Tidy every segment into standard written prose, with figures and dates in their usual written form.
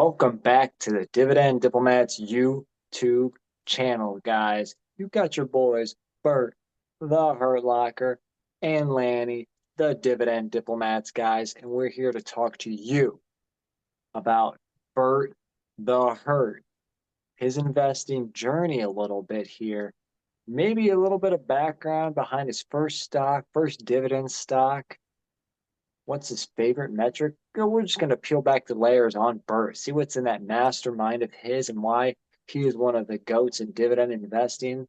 Welcome back to the Dividend Diplomats YouTube channel, guys. You got your boys, Bert, the Hurt Locker, and Lanny, the Dividend Diplomats, guys, and we're here to talk to you about Bert the Hurt, his investing journey a little bit here, maybe a little bit of background behind his first stock, first dividend stock. What's his favorite metric? We're just going to peel back the layers on Bert, see what's in that mastermind of his and why he is one of the goats in dividend investing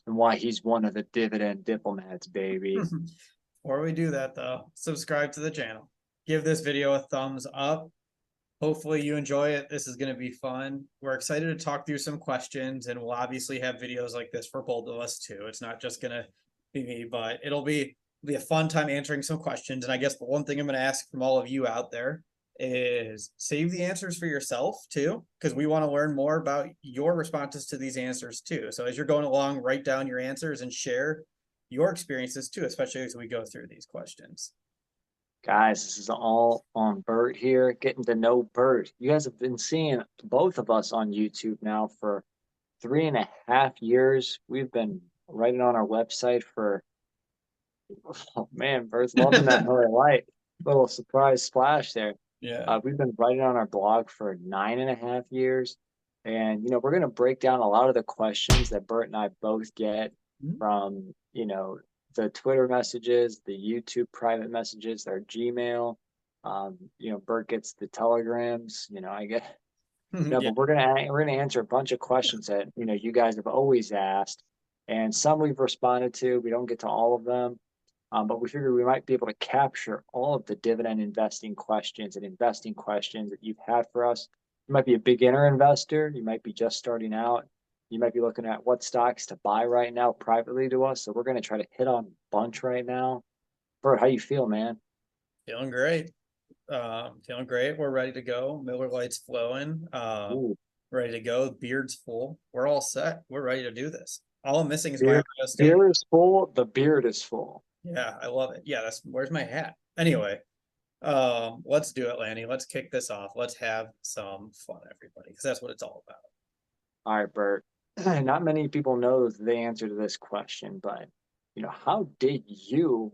and why he's one of the dividend diplomats, baby. Before we do that, though, subscribe to the channel. Give this video a thumbs up. Hopefully you enjoy it. This is going to be fun. We're excited to talk through some questions, and we'll obviously have videos like this for both of us, too. It's not just going to be me, but it'll be a fun time answering some questions. And I guess the one thing I'm going to ask from all of you out there is save the answers for yourself, too, because we want to learn more about your responses to these answers, too. So as you're going along, write down your answers and share your experiences too, especially as we go through these questions. Guys, this is all on Bert here, getting to know Bert. You guys have been seeing both of us on YouTube now for 3.5 years. We've been writing on our website for, oh man, Bert's loving that Miller Lite. Little surprise splash there. Yeah. We've been writing on our blog for 9.5 years. And, we're going to break down a lot of the questions that Bert and I both get from, the Twitter messages, the YouTube private messages, our Gmail. Bert gets the telegrams, I get, no, Yeah. but we're gonna answer a bunch of questions that, you guys have always asked. And some we've responded to. We don't get to all of them. But we figured we might be able to capture all of the dividend investing questions and investing questions that you've had for us. You might be a beginner investor. You might be just starting out. You might be looking at what stocks to buy right now privately to us. So we're going to try to hit on a bunch right now. Bert, how you feel, man? Feeling great. Feeling great. We're ready to go. Miller Lite's flowing. Ooh, Ready to go. Beard's full. We're all set. We're ready to do this. All I'm missing is my beer, Ohio State. beer is full. The beard is full. Yeah, I love it. Yeah, where's my hat? Anyway, let's do it, Lanny. Let's kick this off. Let's have some fun, everybody, because that's what it's all about. All right, Bert. Not many people know the answer to this question, but how did you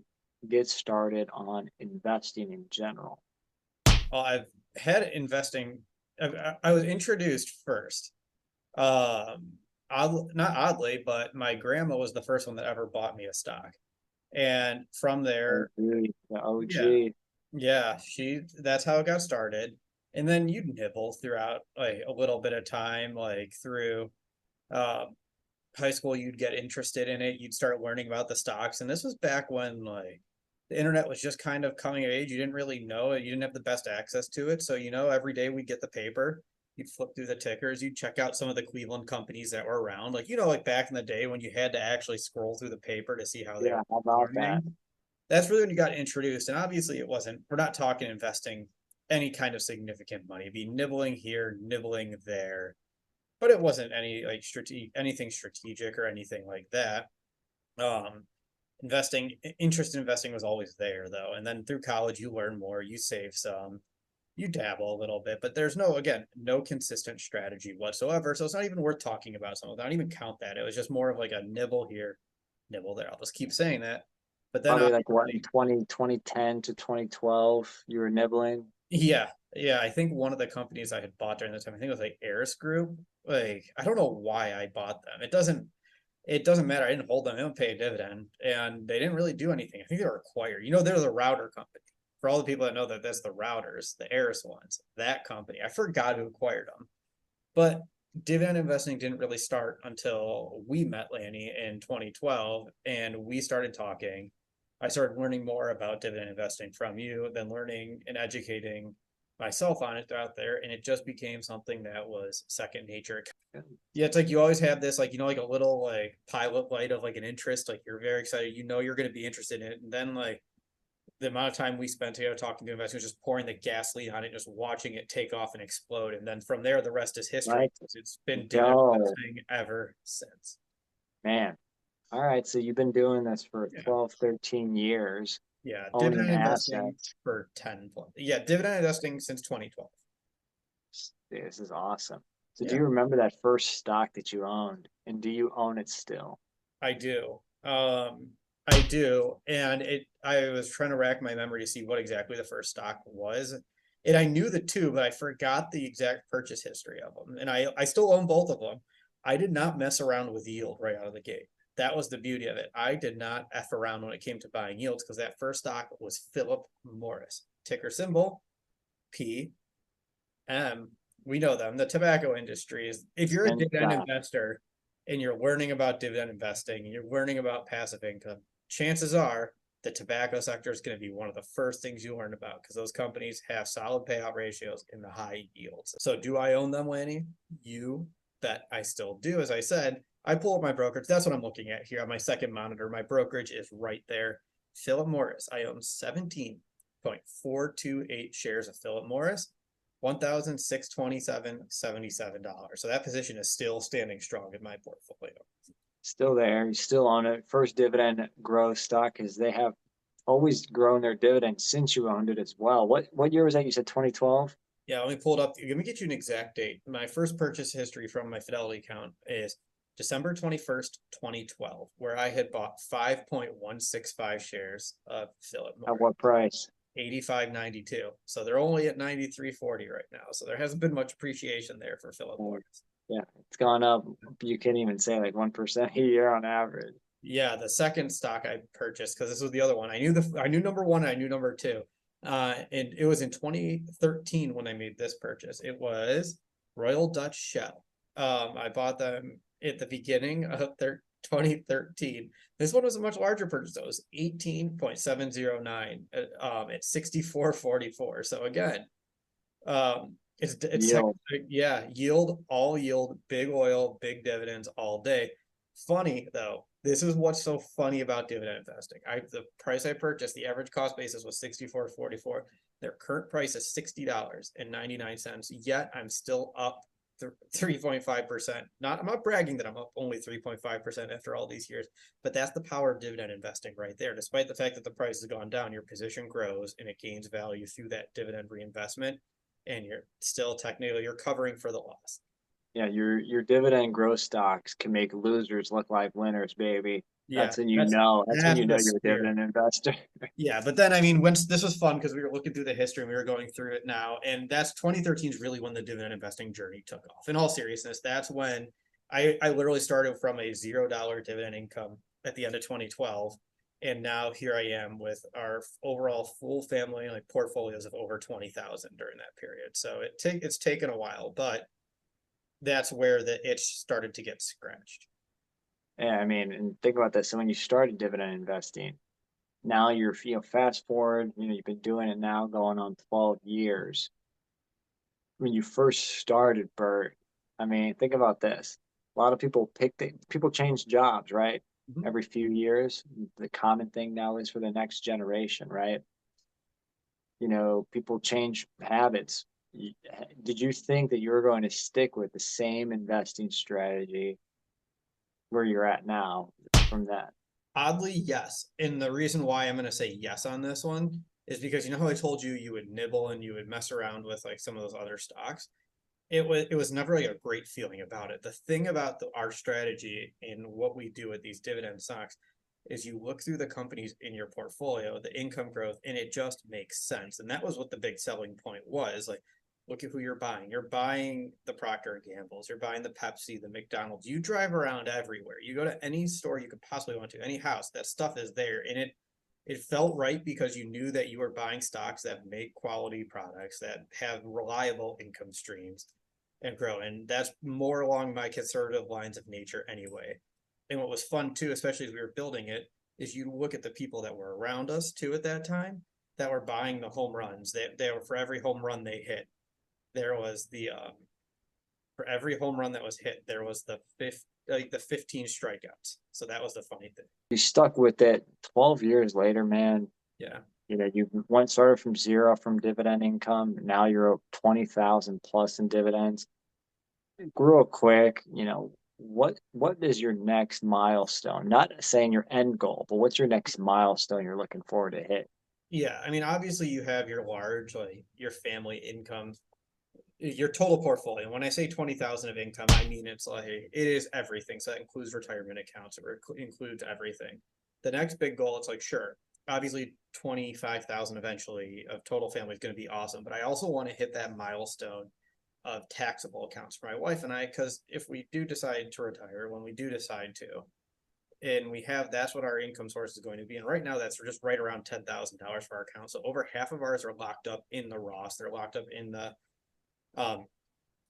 get started on investing in general? Well, I've had investing. I was introduced first. Not oddly, but my grandma was the first one that ever bought me a stock. And from there, OG, the yeah, OG. yeah, that's how it got started. And then you'd nibble throughout like a little bit of time, like through uh, high school, you'd get interested in it. You'd start learning about the stocks. And this was back when like the internet was just kind of coming of age. You didn't really know it. You didn't have the best access to it. So, every day we'd get the paper. You'd flip through the tickers. You'd check out some of the Cleveland companies that were around. Like, like back in the day when you had to actually scroll through the paper to see how they Yeah, were how about that? performing. That's really when you got introduced. And obviously we're not talking investing any kind of significant money. It'd be nibbling here, nibbling there. But it wasn't anything strategic or anything like that. Um, interest in investing was always there though. And then through college, you learn more, you save some, you dabble a little bit, but there's no consistent strategy whatsoever. So it's not even worth talking about some of that. I don't even count that. It was just more of like a nibble here, nibble there. I'll just keep saying that. But then Probably like what in obviously, 2010 to 2012, you were nibbling. yeah, yeah. I think one of the companies I had bought during the time, I think it was like Eris Group. Like, I don't know why I bought them. It doesn't matter. I didn't hold them. They don't pay a dividend, and they didn't really do anything. I think they were acquired. They're the router company. For all the people that know that that's the routers, the Eris ones, that company. I forgot who acquired them, but dividend investing didn't really start until we met Lanny in 2012, and we started talking. I started learning more about dividend investing from you, then learning and educating myself on it out there, and it just became something that was second nature. Yeah, it's like you always have this, like, like a little like pilot light of like an interest, like you're very excited, you're going to be interested in it. And then like the amount of time we spent together talking to investors, just pouring the gasoline on it, just watching it take off and explode. And then from there, the rest is history. Right? It's been dividend Go, investing ever since. man. All right, so you've been doing this for Yeah. 12, 13 years, Yeah. owning Dividend investing assets. for 10 plus. Yeah. Dividend investing since 2012. This is awesome. So do Yeah, you remember that first stock that you owned, and do you own it still? I do. I do. And I was trying to rack my memory to see what exactly the first stock was. And I knew the two, but I forgot the exact purchase history of them. And I still own both of them. I did not mess around with yield right out of the gate. That was the beauty of it. I did not F around when it came to buying yields because that first stock was Philip Morris. Ticker symbol P we know them, the tobacco industry is, if you're a And dividend investor and you're learning about dividend investing, you're learning about passive income, chances are the tobacco sector is going to be one of the first things you learn about because those companies have solid payout ratios and the high yields. So do I own them, Lanny? You bet I still do. As I said, I pull up my brokerage. That's what I'm looking at here on my second monitor. My brokerage is right there. Philip Morris. I own 17.428 shares of Philip Morris. $1,627.77. So that position is still standing strong in my portfolio. still there. You still own it. First dividend growth stock is they have always grown their dividend since you owned it as well. What year was that? You said 2012? Yeah, let me pull it up. Let me get you an exact date. My first purchase history from my Fidelity account is December 21st, 2012, where I had bought 5.165 shares of Philip At Morris. what price? 85.92. So they're only at 93.40 right now. So there hasn't been much appreciation there for Philip Uh, Morris. yeah, it's gone up. You can't even say like 1% a year on average. Yeah, the second stock I purchased because this was the other one. I knew number one, I knew number two. And it was in 2013 when I made this purchase. It was Royal Dutch Shell. I bought them at the beginning of 2013. This one was a much larger purchase. Though. It was 18.709 at 64.44. So again, it's Yield. yeah, yield, big oil, big dividends all day. Funny though, this is what's so funny about dividend investing. The price I purchased, the average cost basis was 64.44. Their current price is $60.99. Yet I'm still up 3.5%. I'm not bragging that I'm up only 3.5% after all these years, but that's the power of dividend investing right there. Despite the fact that the price has gone down, your position grows and it gains value through that dividend reinvestment, and you're still technically you're covering for the loss. Yeah, your dividend growth stocks can make losers look like winners, baby. Yeah, That's when you know. That's when that's you the know you're a spirit. dividend investor. Yeah, but then I mean, once this was fun because we were looking through the history and we were going through it now, and that's 2013 is really when the dividend investing journey took off. In all seriousness, that's when I literally started from a $0 dividend income at the end of 2012, and now here I am with our overall full family like portfolios of over 20,000 during that period. So it's taken a while, but that's where the itch started to get scratched. Yeah, I mean, and think about this. So when you started dividend investing, now fast forward, you've been doing it now going on 12 years. When you first started, Bert, I mean, think about this. A lot of people change jobs, right? Mhm. Every few years. The common thing now is for the next generation, right? People change habits. Did you think that you were going to stick with the same investing strategy where you're at now from that? Oddly, yes. And the reason why I'm going to say yes on this one is because you know how I told you you would nibble and you would mess around with like some of those other stocks. It was never like a great feeling about it. The thing about our strategy and what we do with these dividend stocks is you look through the companies in your portfolio, the income growth, and it just makes sense. And that was what the big selling point was. Like, look at who you're buying. You're buying the Procter and Gamble's. You're buying the Pepsi, the McDonald's. You drive around everywhere. You go to any store you could possibly want to, any house. That stuff is there, and it felt right because you knew that you were buying stocks that make quality products that have reliable income streams and grow. And that's more along my conservative lines of nature anyway. And what was fun too, especially as we were building it, is you look at the people that were around us too at that time that were buying the home runs. They were for every home run they hit, there was the for every home run that was hit, there was the 15 strikeouts. So that was the funny thing. You stuck with it 12 years later, man. Yeah. You went started from zero from dividend income. Now you're up 20,000 plus in dividends. Real quick, what is your next milestone? Not saying your end goal, but what's your next milestone you're looking forward to hit? Yeah. I mean, obviously you have your large, like your family income your total portfolio. When I say 20,000 of income, I mean it's like it is everything. So that includes retirement accounts, or includes everything. The next big goal, it's like sure, obviously 25,000 eventually of total family is going to be awesome, but I also want to hit that milestone of taxable accounts for my wife and I, because if we do decide to retire, when we do decide to, and we have that's what our income source is going to be. And right now, that's just right around $10,000 for our account. So over half of ours are locked up in the Roth. They're locked up um,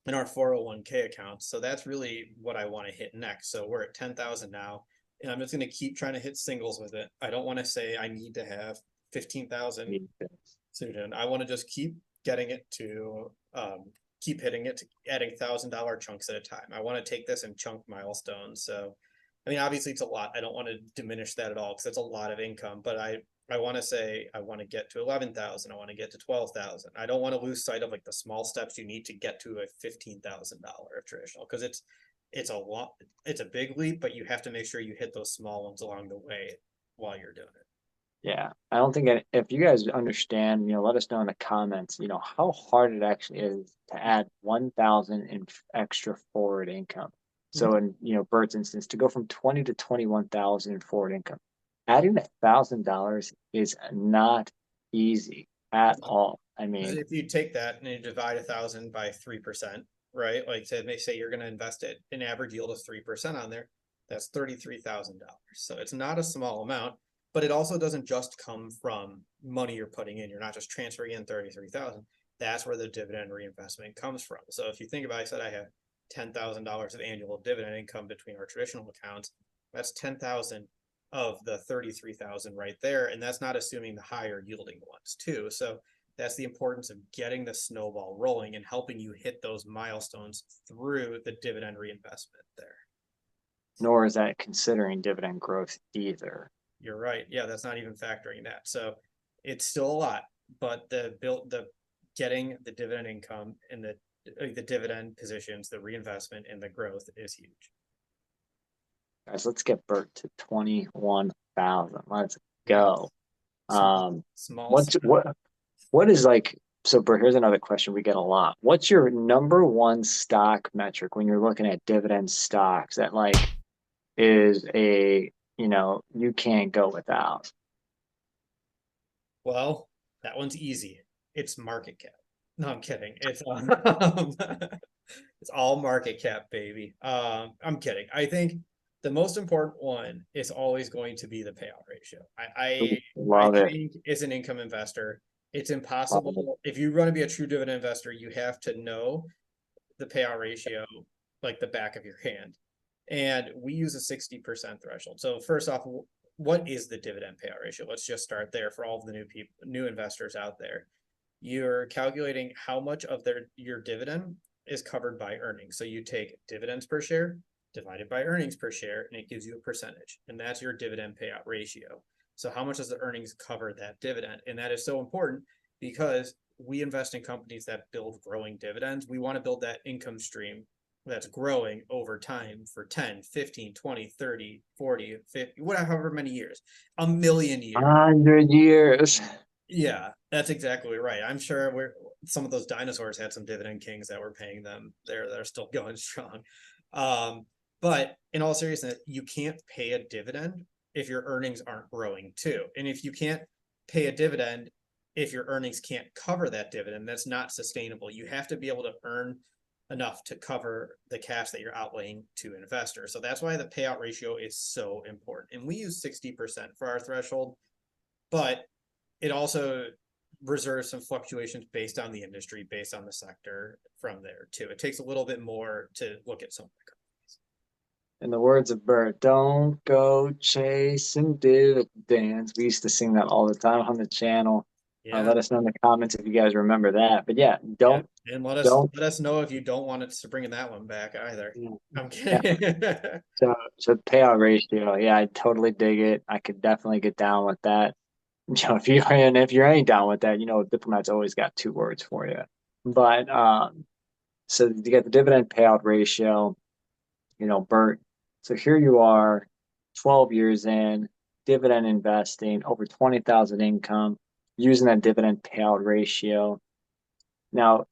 in our 401k accounts. So that's really what I want to hit next. So we're at 10,000 now, and I'm just going to keep trying to hit singles with it. I don't want to say I need to have 15,000 soon. I want to just keep getting it to keep hitting it, to adding $1,000 chunks at a time. I want to take this in chunk milestones. So I mean, obviously it's a lot. I don't want to diminish that at all because it's a lot of income, but I want to say I want to get to 11,000. I want to get to 12,000. I don't want to lose sight of like the small steps you need to get to a $15,000 traditional, because it's a lot, it's a big leap, but you have to make sure you hit those small ones along the way while you're doing it. Yeah, I don't think if you guys understand, let us know in the comments, how hard it actually is to add 1,000 in extra forward income. So in, Bert's instance, to go from 20 to 21,000 in forward income, adding $1,000 is not easy at all. I mean, If you take that and you divide 1,000 by 3%, right? Like say you're going to invest it, an average yield of 3% on there. That's $33,000. So it's not a small amount, but it also doesn't just come from money you're putting in. You're not just transferring in 33,000. That's where the dividend reinvestment comes from. So if you think about it, I said I have $10,000 of annual dividend income between our traditional accounts. That's 10,000 of the 33,000 right there. And that's not assuming the higher yielding ones too. So that's the importance of getting the snowball rolling and helping you hit those milestones through the dividend reinvestment there. nor is that considering dividend growth either. You're right. Yeah, that's not even factoring that. So it's still a lot, but the getting the dividend income and the dividend positions, the reinvestment and the growth is huge. Guys, let's get Bert to 21,000. Let's go. Small What's step. what is like, so Bert, here's another question we get a lot. What's your number one stock metric when you're looking at dividend stocks that like is you can't go without? Well, that one's easy. It's market cap. No, I'm kidding. It's it's all market cap, baby. I'm kidding. I think the most important one is always going to be the payout ratio. I Love it. think as an income investor, it's Love it. impossible. If you want to be a true dividend investor, you have to know the payout ratio like the back of your hand. And we use a 60% threshold. So first off, what is the dividend payout ratio? Let's just start there for all of the new investors out there. You're calculating how much of your dividend is covered by earnings. So you take dividends per share divided by earnings per share, and it gives you a percentage. And that's your dividend payout ratio. So how much does the earnings cover that dividend? And that is so important because we invest in companies that build growing dividends. We want to build that income stream that's growing over time for 10, 15, 20, 30, 40, 50, whatever, however many years, a million years. 100 years. Yeah, that's exactly right. I'm sure some of those dinosaurs had some dividend kings that were paying them. They're still going strong. But in all seriousness, you can't pay a dividend if your earnings aren't growing too. And if you can't pay a dividend, if your earnings can't cover that dividend, that's not sustainable. You have to be able to earn enough to cover the cash that you're outlaying to investors. So that's why the payout ratio is so important. And we use 60% for our threshold, but it also reserves some fluctuations based on the industry, based on the sector from there too. It takes a little bit more to look at some of the companies. In the words of Bert, don't go chasing dividends. We used to sing that all the time on the channel. Yeah. Let us know in the comments if you guys remember that. But yeah, Yeah. don't And don't. let us know if you don't want us to bring that one back either. I'm Yeah. kidding. So payout ratio, yeah, I totally dig it. I could definitely get down with that. If you ain't down with that, Diplomat's always got two words for you. But so you get the dividend payout ratio, Bert. So here you are, 12 years in, dividend investing, over 20,000 income, using that dividend payout ratio. Now,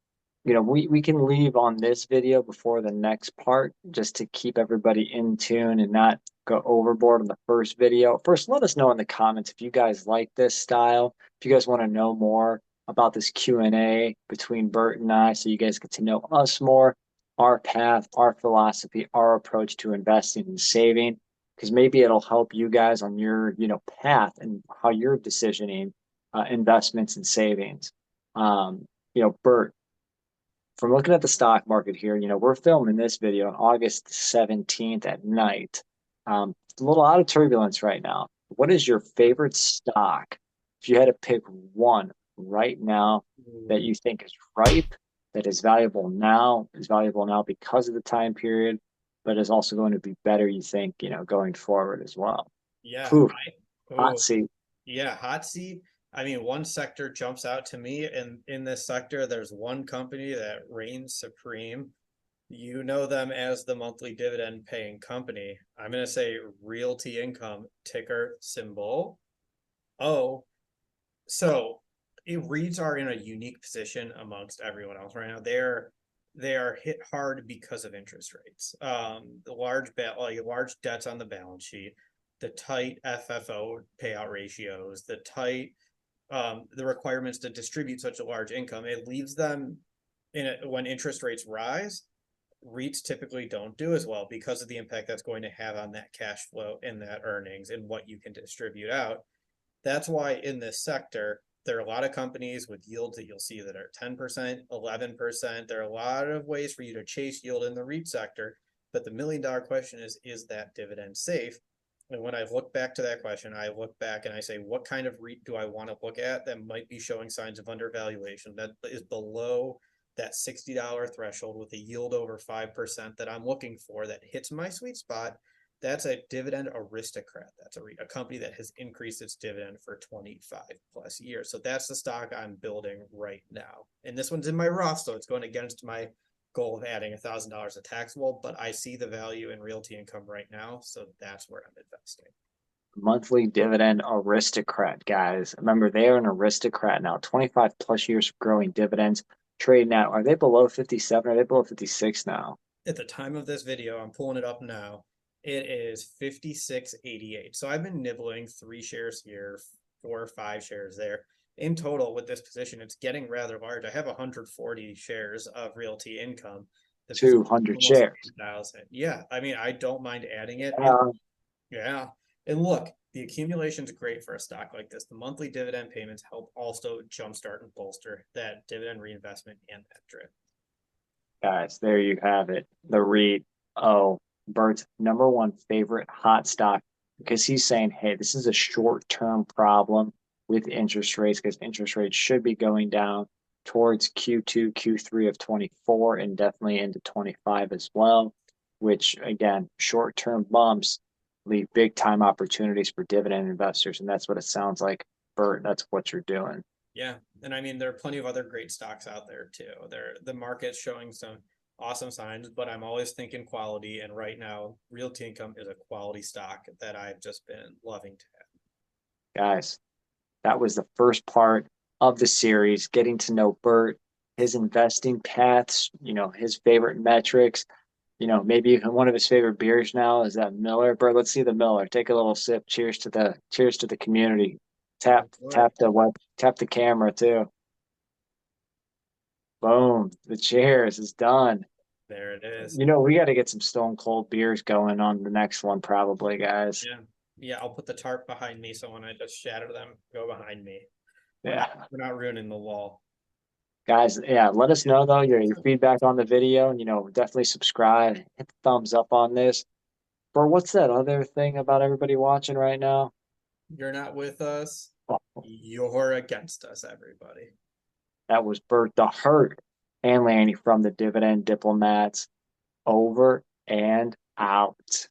we can leave on this video before the next part just to keep everybody in tune and not go overboard on the first video. First, let us know in the comments if you guys like this style, if you guys want to know more about this Q&A between Bert and I, so you guys get to know us more, our path, our philosophy, our approach to investing and saving, because maybe it'll help you guys on your, path and how you're decisioning investments and savings. Bert, from looking at the stock market here, we're filming this video on August 17th at night. It's a little out of turbulence right now. What is your favorite stock? If you had to pick one right now that you think is ripe, that is valuable now because of the time period, but is also going to be better, you think, going forward as well. Yeah, Poof, hot oh, seat. yeah, hot seat. I mean, one sector jumps out to me, and in this sector, there's one company that reigns supreme. You know them as the monthly dividend paying company. I'm going to say Realty Income, ticker symbol O. So REITs are in a unique position amongst everyone else right now. They are hit hard because of interest rates. The large debts on the balance sheet, the tight FFO payout ratios, the requirements to distribute such a large income. It leaves them when interest rates rise. REITs typically don't do as well because of the impact that's going to have on that cash flow and that earnings and what you can distribute out. That's why in this sector, there are a lot of companies with yields that you'll see that are 10%, 11%. There are a lot of ways for you to chase yield in the REIT sector. But the $1 million question is that dividend safe? And when I look back to that question, I look back and I say, what kind of REIT do I want to look at that might be showing signs of undervaluation, that is below that $60 threshold with a yield over 5% that I'm looking for, that hits my sweet spot? That's a dividend aristocrat. That's a company that has increased its dividend for 25 plus years. So that's the stock I'm building right now. And this one's in my Roth, so it's going against my goal of adding $1,000 of taxable, but I see the value in Realty Income right now. So that's where I'm investing. Monthly dividend aristocrat, guys. Remember, they are an aristocrat now. 25 plus years of growing dividends. Trading out. Are they below 57? Are they below 56 now? At the time of this video, I'm pulling it up now. It is 56.88. So I've been nibbling 3 shares here, 4 or 5 shares there. In total, with this position, it's getting rather large. I have 140 shares of Realty Income. The position is 200 almost shares. 10,000. Yeah, I mean, I don't mind adding it. And Uh, yeah, and look, the accumulation is great for a stock like this. The monthly dividend payments help also jumpstart and bolster that dividend reinvestment and that drip. guys, there you have it. The REIT. Oh, Bert's number one favorite hot stock because he's saying, hey, this is a short term problem with interest rates because interest rates should be going down towards Q2, Q3 of 24 and definitely into 25 as well, which again, short term bumps leave big time opportunities for dividend investors. And that's what it sounds like, Bert. That's what you're doing. Yeah, and I mean there are plenty of other great stocks out there too. The market's showing some awesome signs, but I'm always thinking quality. And right now, Realty Income is a quality stock that I've just been loving to have. Guys, that was the first part of the series, getting to know Bert, his investing paths, his favorite metrics, maybe even one of his favorite beers now is that Miller. Bert, let's see the Miller. Take a little sip. Cheers to the community. Tap Enjoy. tap the camera too. Boom. The cheers is done. There it is. We got to get some Stone Cold beers going on the next one, probably, guys. Yeah, yeah. I'll put the tarp behind me, so when I just shatter them, go behind me. We're not Yeah. we're not ruining the wall. Guys, yeah, let us know though your feedback on the video. And, definitely subscribe, hit the thumbs up on this. Bro, what's that other thing about everybody watching right now? You're not with us. Oh, You're against us, everybody. that was Bert the Hurt and Lanny from the Dividend Diplomats. Over and out.